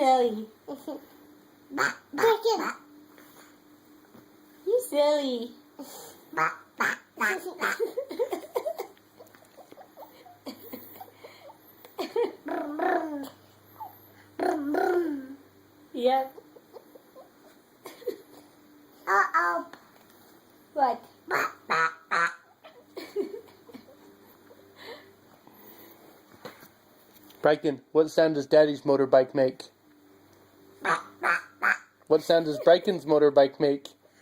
silly. Brykon. You silly. Yep. Uh-oh. What? Brykon, what sound does Daddy's motorbike make? What sound does Brykon's motorbike make?